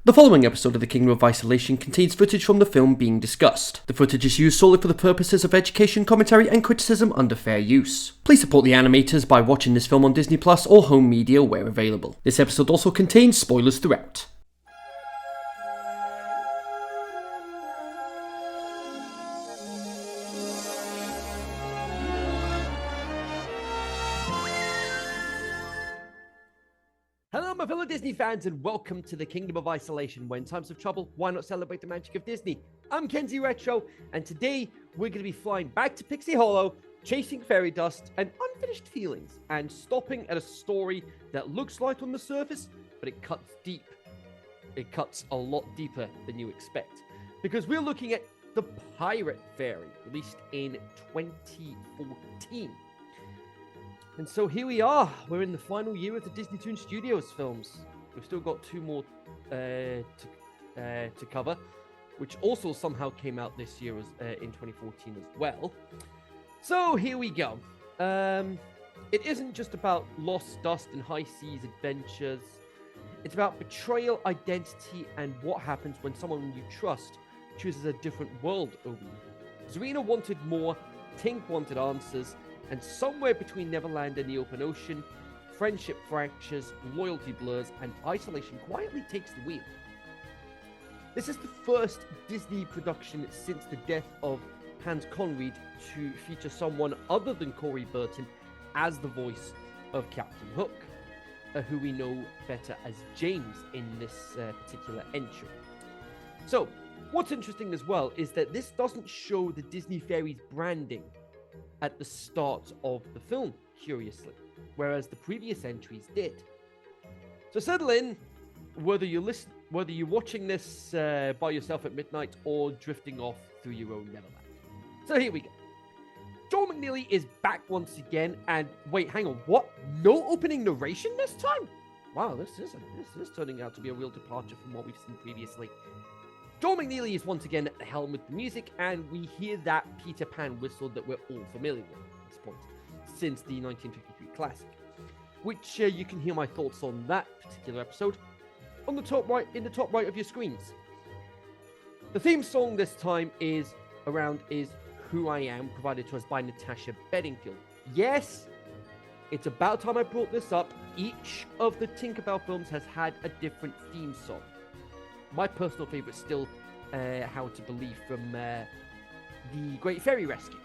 The following episode of the Kingdom of Isolation contains footage from the film being discussed. The footage is used solely for the purposes of education, commentary, and criticism under fair use. Please support the animators by watching this film on Disney Plus or home media where available. This episode also contains spoilers throughout. Hello my fellow Disney fans and welcome to the Kingdom of Isolation, where in times of trouble, why not celebrate the magic of Disney? I'm Kenzie Retro, and today we're going to be flying back to Pixie Hollow, chasing fairy dust and unfinished feelings, and stopping at a story that looks light on the surface, but it cuts deep. It cuts a lot deeper than you expect, because we're looking at The Pirate Fairy, released in 2014. And so here we are. We're in the final year of the Disney Toon Studios films. We've still got two more to cover, which also somehow came out this year in 2014 as well. So here we go. It isn't just about lost dust and high seas adventures. It's about betrayal, identity, and what happens when someone you trust chooses a different world over you. Zarina wanted more, Tink wanted answers, and somewhere between Neverland and the open ocean, friendship fractures, loyalty blurs, and isolation quietly takes the wheel. This is the first Disney production since the death of Hans Conried to feature someone other than Corey Burton as the voice of Captain Hook, who we know better as James in this particular entry. So, what's interesting as well is that this doesn't show the Disney Fairies branding at the start of the film, curiously, whereas the previous entries did. So settle in, whether you're watching this by yourself at midnight or drifting off through your own Neverland. So here we go. Joel McNeely is back once again, and wait, hang on, what? No opening narration this time? Wow, this is turning out to be a real departure from what we've seen previously. Joel McNeely is once again at the helm with the music, and we hear that Peter Pan whistle that we're all familiar with at this point, since the 1953 classic, which you can hear my thoughts on that particular episode on the top right, in the top right of your screens. The theme song this time is Who I Am, provided to us by Natasha Bedingfield. Yes, it's about time I brought this up. Each of the Tinkerbell films has had a different theme song. My personal favourite still How to Believe from The Great Fairy Rescue.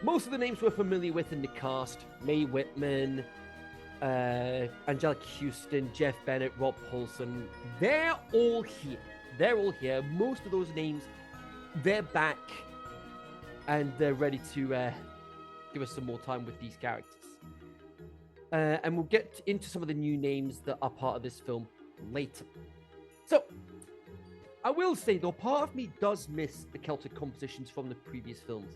Most of the names we're familiar with in the cast: Mae Whitman, Angelica Houston, Jeff Bennett, Rob Paulson. They're all here. Most of those names, they're back, and they're ready to give us some more time with these characters. And we'll get into some of the new names that are part of this film later. So, I will say, though, part of me does miss the Celtic compositions from the previous films.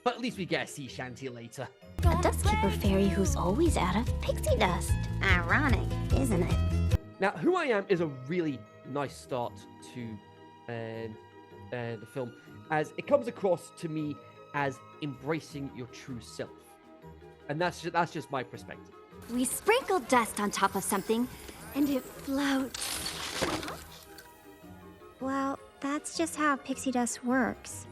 But at least we get a sea shanty later. A dustkeeper fairy who's always out of pixie dust. Ironic, isn't it? Now, Who I Am is a really nice start to the film, as it comes across to me as embracing your true self. And that's just my perspective. We sprinkle dust on top of something, and it floats. Well, that's just how pixie dust works.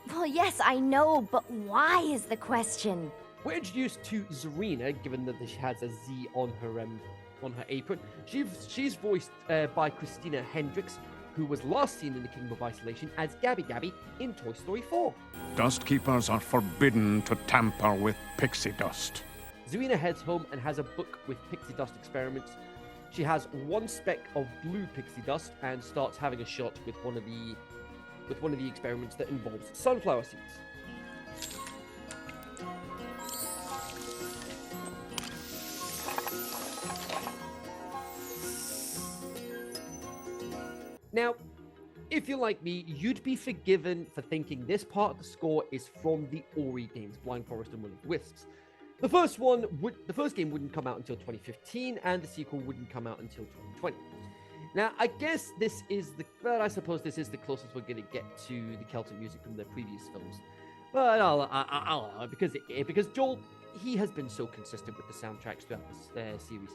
Well, yes, I know, but why is the question? We're introduced to Zarina, given that she has a Z on her apron. She's voiced by Christina Hendricks, who was last seen in the Kingdom of Isolation as Gabby Gabby in Toy Story 4. Dust keepers are forbidden to tamper with pixie dust. Zarina heads home and has a book with pixie dust experiments. She has one speck of blue pixie dust and starts having a shot with one of the experiments that involves sunflower seeds. Now, if you're like me, you'd be forgiven for thinking this part of the score is from the Ori games, Blind Forest and Will of the Wisps. The first game wouldn't come out until 2015, and the sequel wouldn't come out until 2020. Now, I guess I suppose this is the closest we're going to get to the Celtic music from the previous films. But I'll because Joel, he has been so consistent with the soundtracks throughout this series.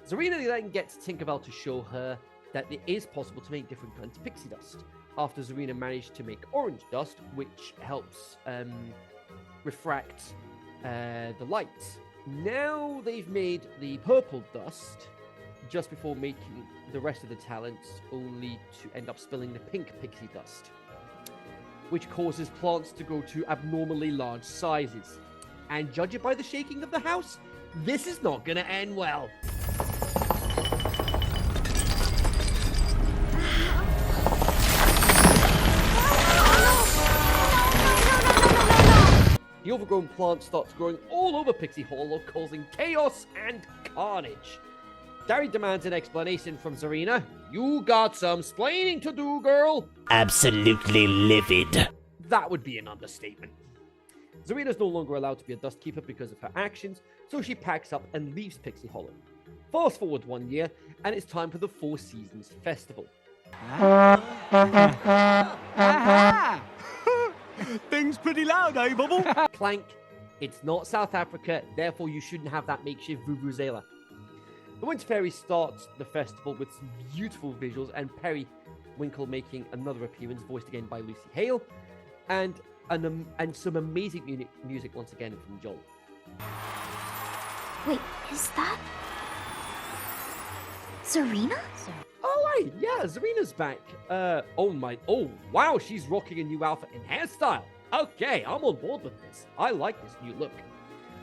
Zarina then gets Tinkerbell to show her that it is possible to make different kinds of pixie dust. After Zarina managed to make orange dust, which helps refract the light. Now they've made the purple dust just before making the rest of the talents, only to end up spilling the pink pixie dust, which causes plants to grow to abnormally large sizes. And judging by the shaking of the house, this is not going to end well. The overgrown plant starts growing all over Pixie Hollow, causing chaos and carnage. Dari demands an explanation from Zarina. You got some splaining to do, girl. Absolutely livid. That would be an understatement. Zarina's no longer allowed to be a dust keeper because of her actions, so she packs up and leaves Pixie Hollow. Fast forward 1 year, and it's time for the Four Seasons Festival. Things pretty loud, eh, Bubble? Clank, it's not South Africa, therefore you shouldn't have that makeshift vuvuzela. The Winter Fairy starts the festival with some beautiful visuals, and Periwinkle making another appearance, voiced again by Lucy Hale, and some amazing music once again from Joel. Wait, is that Zarina? Oh, right, yeah, Zarina's back. Oh, wow, she's rocking a new outfit and hairstyle. Okay, I'm on board with this. I like this new look.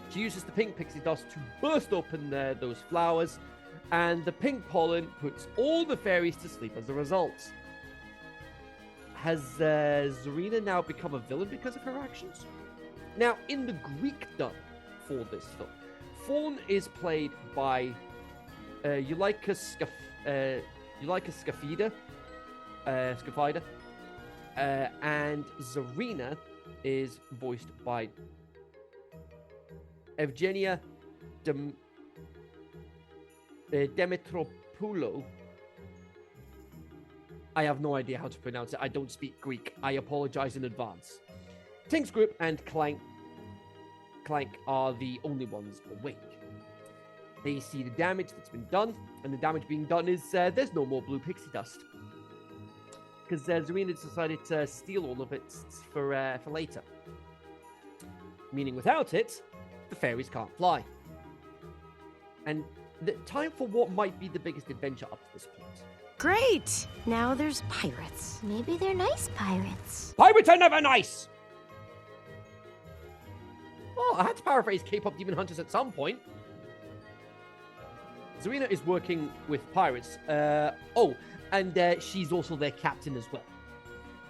She uses the pink pixie dust to burst open those flowers, and the pink pollen puts all the fairies to sleep as a result. Has Zarina now become a villain because of her actions? Now, in the Greek dub for this film, Fawn is played by Ulrika Scafida, and Zarina is voiced by Evgenia Demetropoulou. I have no idea how to pronounce it. I don't speak Greek. I apologize in advance. Tink's group and Clank are the only ones awake. They see the damage that's been done, and the damage being done is there's no more blue pixie dust. Because Zarina decided to steal all of it for later. Meaning without it, the fairies can't fly. And the time for what might be the biggest adventure up to this point. Great! Now there's pirates. Maybe they're nice pirates. Pirates are never nice! Well, I had to paraphrase K-pop Demon Hunters at some point. Zarina is working with pirates. And she's also their captain as well.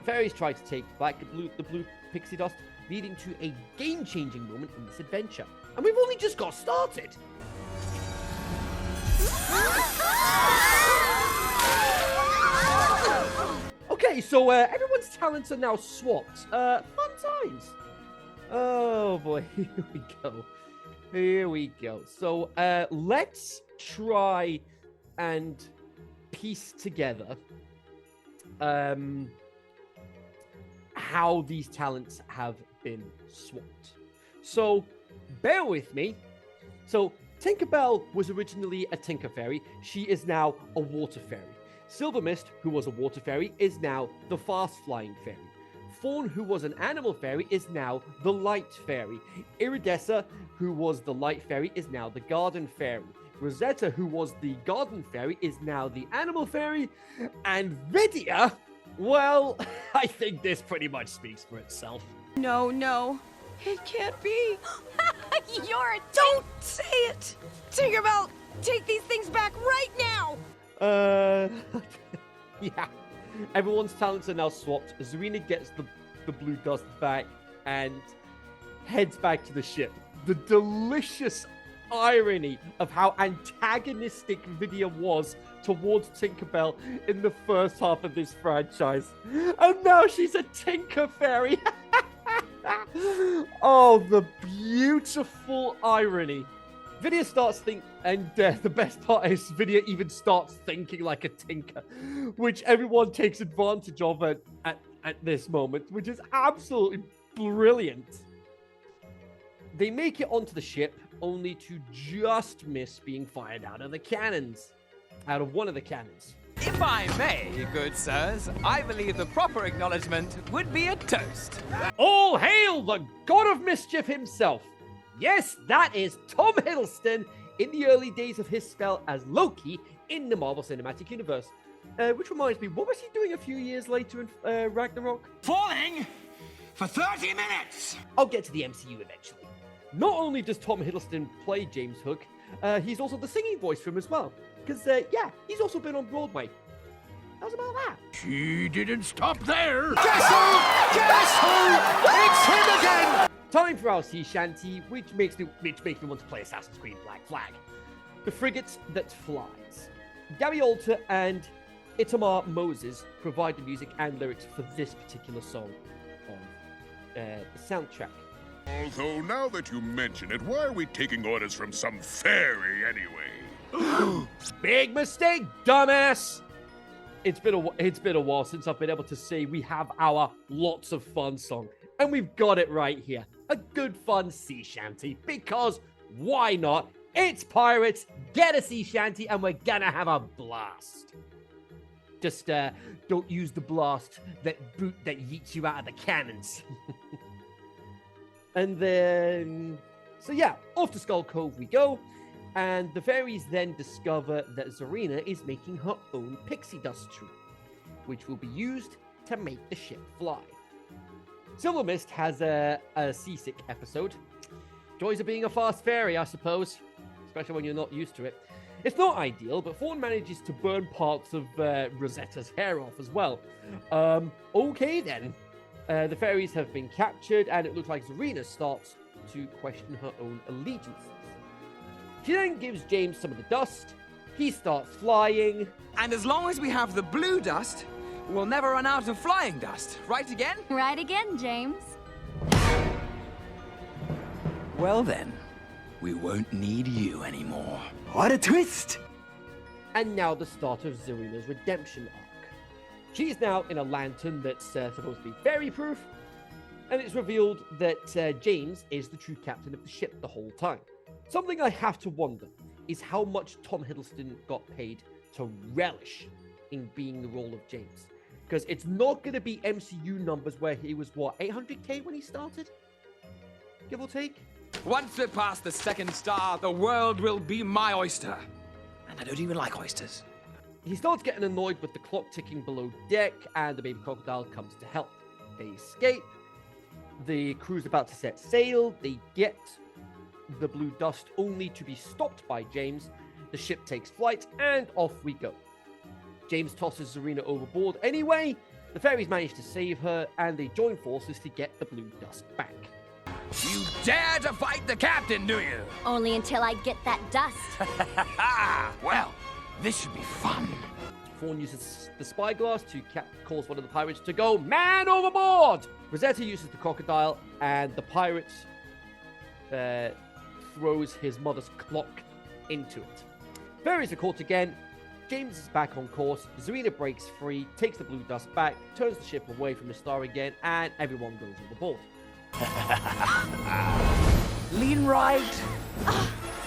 Fairies try to take back the blue pixie dust, leading to a game-changing moment in this adventure. And we've only just got started. Okay, so everyone's talents are now swapped. Fun times. Oh boy, here we go. So let's try and piece together how these talents have been swapped. So bear with me. So Tinkerbell was originally a Tinker Fairy. She is now a Water Fairy. Silver Mist, who was a Water Fairy, is now the Fast Flying Fairy. Fawn, who was an Animal Fairy, is now the Light Fairy. Iridessa, who was the Light Fairy, is now the Garden Fairy. Rosetta, who was the Garden Fairy, is now the Animal Fairy. And Vidia, well, I think this pretty much speaks for itself. No. It can't be. Don't say it! Tinkerbell, take these things back right now! Yeah. Everyone's talents are now swapped. Zarina gets the blue dust back and heads back to the ship. The delicious irony of how antagonistic Vidia was towards Tinkerbell in the first half of this franchise. And now she's a Tinker Fairy. Oh, the beautiful irony. Vidia starts thinking, and the best part is Vidia even starts thinking like a tinker, which everyone takes advantage of at this moment, which is absolutely brilliant. They make it onto the ship, only to just miss being fired out of one of the cannons. If If I may, good sirs, I believe the proper acknowledgement would be a toast. All hail the god of mischief himself. Yes, that is Tom Hiddleston in the early days of his spell as Loki in the Marvel Cinematic Universe. Which reminds me, what was he doing a few years later in Ragnarok? Falling for 30 minutes! I'll get to the MCU eventually. Not only does Tom Hiddleston play James Hook, he's also the singing voice for him as well. Because, yeah, he's also been on Broadway. How's about that? She didn't stop there. Guess who? Guess who? It's him again! Time for our sea shanty, which makes me want to play Assassin's Creed Black Flag. The Frigate That Flies. Gary Alter and Itamar Moses provide the music and lyrics for this particular song on the soundtrack. Although, now that you mention it, why are we taking orders from some fairy anyway? Big mistake, dumbass! It's been a while since I've been able to say we have our lots of fun song. And we've got it right here. A good fun sea shanty. Because why not? It's pirates, get a sea shanty, and we're gonna have a blast. Just don't use the blast that yeets you out of the cannons. And then, so yeah, off to Skull Cove we go. And the fairies then discover that Zarina is making her own pixie dust tree, which will be used to make the ship fly. Silver Mist has a seasick episode. Joys of being a fast fairy, I suppose, especially when you're not used to it. It's not ideal, but Fawn manages to burn parts of Rosetta's hair off as well. Okay then. The fairies have been captured, and it looks like Zarina starts to question her own allegiances. She then gives James some of the dust. He starts flying. And as long as we have the blue dust, we'll never run out of flying dust. Right again? Right again, James. Well then, we won't need you anymore. What a twist! And now the start of Zarina's redemption arc. She's now in a lantern that's supposed to be fairy-proof, and it's revealed that James is the true captain of the ship the whole time. Something I have to wonder is how much Tom Hiddleston got paid to relish in being the role of James. Because it's not going to be MCU numbers where he was, what, 800k when he started? Give or take? Once we're past the second star, the world will be my oyster. And I don't even like oysters. He starts getting annoyed with the clock ticking below deck, and the baby crocodile comes to help. They escape. The crew's about to set sail. They get the blue dust only to be stopped by James. The ship takes flight, and off we go. James tosses Zarina overboard anyway. The fairies manage to save her, and they join forces to get the blue dust back. You dare to fight the captain, do you? Only until I get that dust. Well, this should be fun. Fawn uses the spyglass to cause one of the pirates to go man overboard. Rosetta uses the crocodile, and the pirate throws his mother's clock into it. Fairies are caught again. James is back on course. Zarina breaks free, takes the blue dust back, turns the ship away from the star again, and everyone goes overboard. Lean right,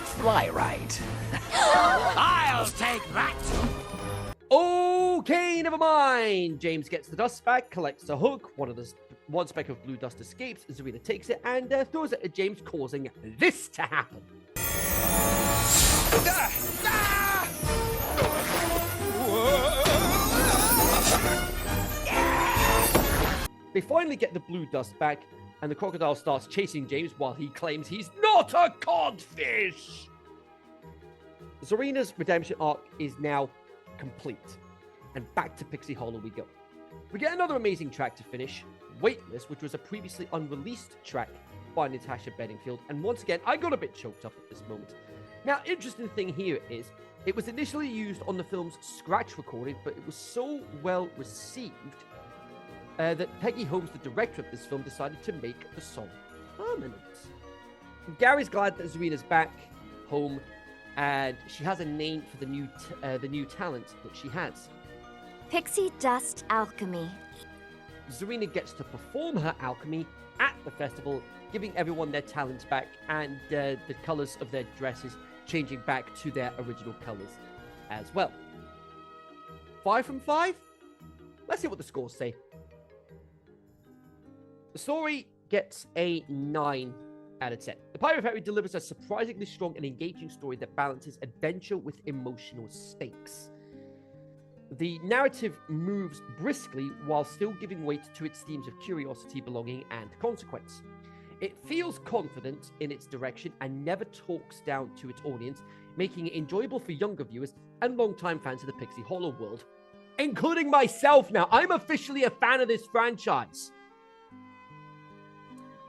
fly right. I'll take that. Okay, never mind. James gets the dust back, collects a hook. One speck of blue dust escapes. Zarina takes it and throws it at James, causing this to happen. They finally get the blue dust back, and the crocodile starts chasing James while he claims he's not a codfish. Zarina's redemption arc is now complete, and back to Pixie Hollow we go. We get another amazing track to finish, Weightless, which was a previously unreleased track by Natasha Bedingfield, and once again, I got a bit choked up at this moment. Now, interesting thing here is, it was initially used on the film's scratch recording, but it was so well received that Peggy Holmes, the director of this film, decided to make the song permanent. Gary's glad that Zarina's back home, and she has a name for the new talent that she has. Pixie Dust Alchemy. Zarina gets to perform her alchemy at the festival, giving everyone their talents back, and the colors of their dresses changing back to their original colors as well. 5 from 5? Let's see what the scores say. The story gets a 9 out of 10. The Pirate Fairy delivers a surprisingly strong and engaging story that balances adventure with emotional stakes. The narrative moves briskly while still giving weight to its themes of curiosity, belonging, and consequence. It feels confident in its direction and never talks down to its audience, making it enjoyable for younger viewers and longtime fans of the Pixie Hollow world, including myself now. I'm officially a fan of this franchise.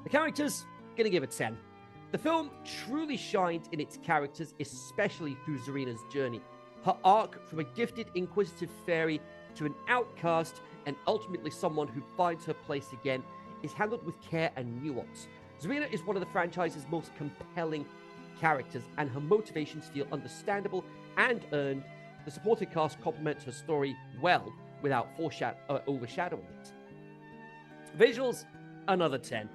The characters, gonna give it 10. The film truly shined in its characters, especially through Zarina's journey. Her arc from a gifted, inquisitive fairy to an outcast and ultimately someone who finds her place again is handled with care and nuance. Zarina is one of the franchise's most compelling characters, and her motivations feel understandable and earned. The supporting cast complements her story well without overshadowing it. Visuals, another 10.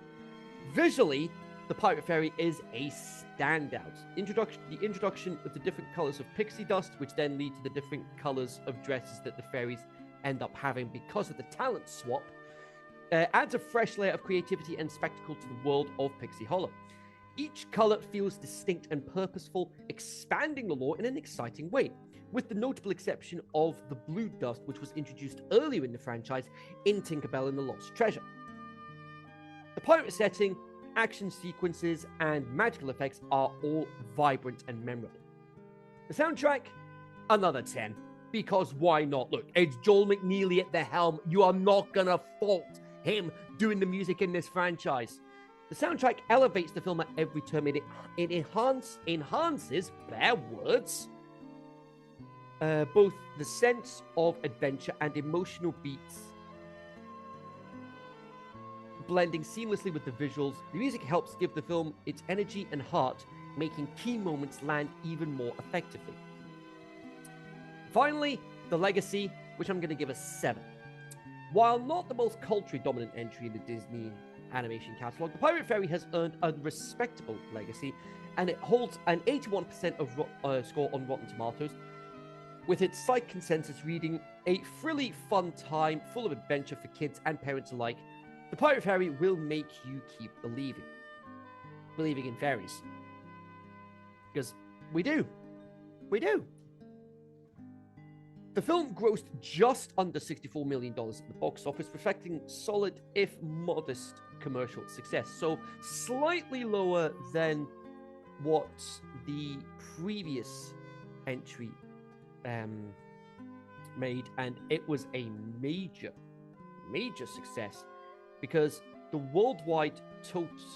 Visually, the Pirate Fairy is a standout. The introduction of the different colors of pixie dust, which then lead to the different colors of dresses that the fairies end up having because of the talent swap, adds a fresh layer of creativity and spectacle to the world of Pixie Hollow. Each color feels distinct and purposeful, expanding the lore in an exciting way, with the notable exception of the blue dust, which was introduced earlier in the franchise in Tinkerbell and the Lost Treasure. The pirate setting, action sequences, and magical effects are all vibrant and memorable. The soundtrack, another 10, because why not? Look, it's Joel McNeely at the helm. You are not gonna fault him doing the music in this franchise. The soundtrack elevates the film at every turn. It enhances, bare words, both the sense of adventure and emotional beats, blending seamlessly with the visuals. The music helps give the film its energy and heart, making key moments land even more effectively. Finally, the legacy, which I'm going to give a 7. While not the most culturally dominant entry in the Disney animation catalog, the Pirate Fairy has earned a respectable legacy, and it holds an 81% of score on Rotten Tomatoes, with its site consensus reading a frilly fun time full of adventure for kids and parents alike. The Pirate Fairy will make you keep believing in fairies, because we do. The film grossed just under $64 million at the box office, reflecting solid, if modest, commercial success. So slightly lower than what the previous entry made, and it was a major success because the worldwide totals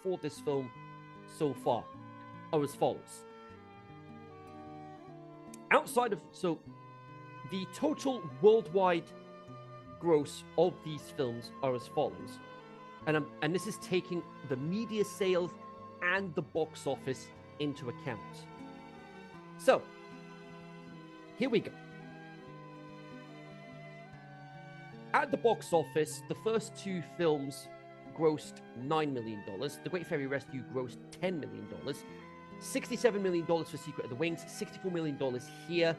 for this film so far are as follows. The total worldwide gross of these films are as follows, and this is taking the media sales and the box office into account. So, here we go. At the box office, the first two films grossed $9 million. The Great Fairy Rescue grossed $10 million. $67 million for Secret of the Wings, $64 million here,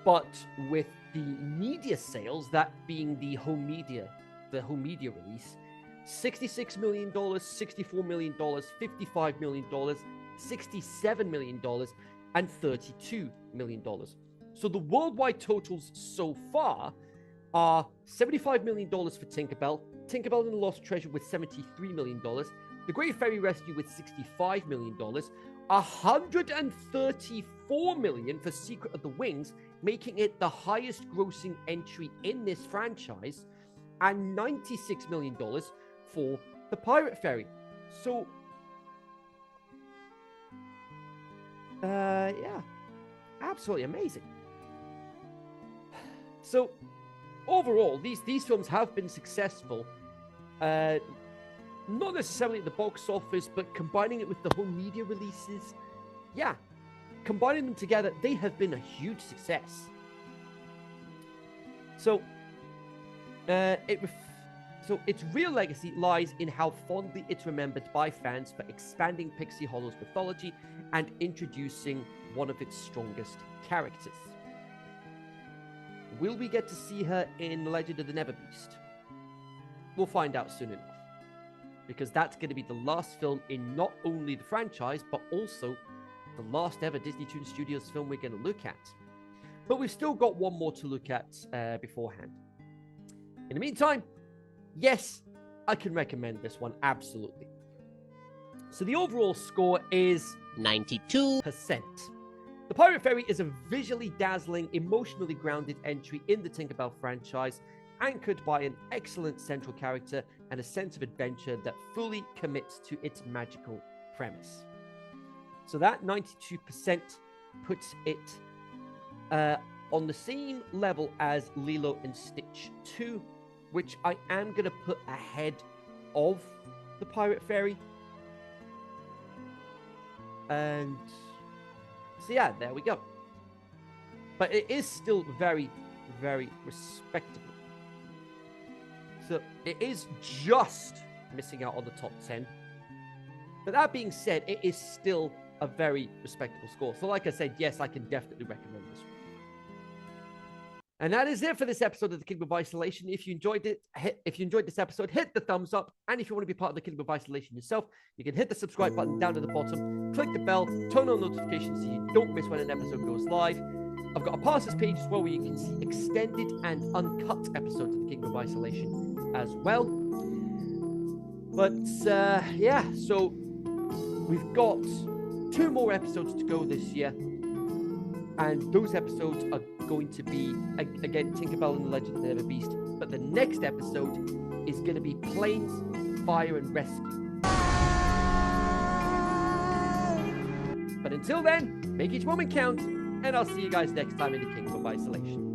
but with the media sales, that being the home media release, $66 million, $64 million, $55 million, $67 million, and $32 million. So the worldwide totals so far are $75 million for Tinkerbell and the Lost Treasure with $73 million, The Great Fairy Rescue with $65 million, $134 million for Secret of the Wings, making it the highest grossing entry in this franchise, and $96 million for The Pirate Fairy. So, yeah, absolutely amazing. So, overall, these films have been successful, not necessarily at the box office, but combining it with the home media releases, yeah, combining them together, they have been a huge success. So, its real legacy lies in how fondly it's remembered by fans for expanding Pixie Hollow's mythology and introducing one of its strongest characters. will we get to see her in Legend of the Never Beast? We'll find out soon enough. Because that's going to be the last film in not only the franchise, but also the last ever Disney Toon Studios film we're going to look at. But we've still got one more to look at beforehand. In the meantime, yes, I can recommend this one, absolutely. So the overall score is 92%. The Pirate Fairy is a visually dazzling, emotionally grounded entry in the Tinkerbell franchise, anchored by an excellent central character and a sense of adventure that fully commits to its magical premise. So that 92% puts it on the same level as Lilo and Stitch 2, which I am going to put ahead of the Pirate Fairy. And so yeah, there we go. But it is still very, very respectable. So it is just missing out on the top 10. But that being said, it is still a very respectable score. So like I said, yes, I can definitely recommend this one. And that is it for this episode of the Kingdom of Isolation. If you enjoyed this episode, hit the thumbs up. And if you want to be part of the Kingdom of Isolation yourself, you can hit the subscribe button down at the bottom, click the bell, turn on notifications so you don't miss when an episode goes live. I've got a passes page as well where you can see extended and uncut episodes of the Kingdom of Isolation as well. But yeah, so we've got 2 more episodes to go this year. And those episodes are going to be, again, Tinkerbell and the Legend of the Never Beast. But the next episode is going to be Planes, Fire, and Rescue. But until then, make each moment count, and I'll see you guys next time in the Kingdom of Isolation.